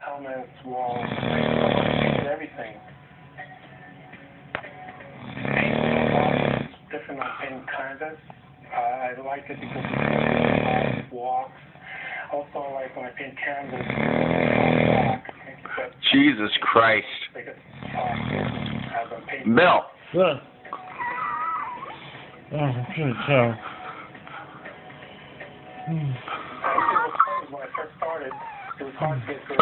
helmets, walls, paint everything. Paint different on paint canvas. I like it because it walks. Also, I like when I paint canvas, black. Jesus Christ. Bill. Good. Oh, I can't tell. When I first started, it was hard to get good.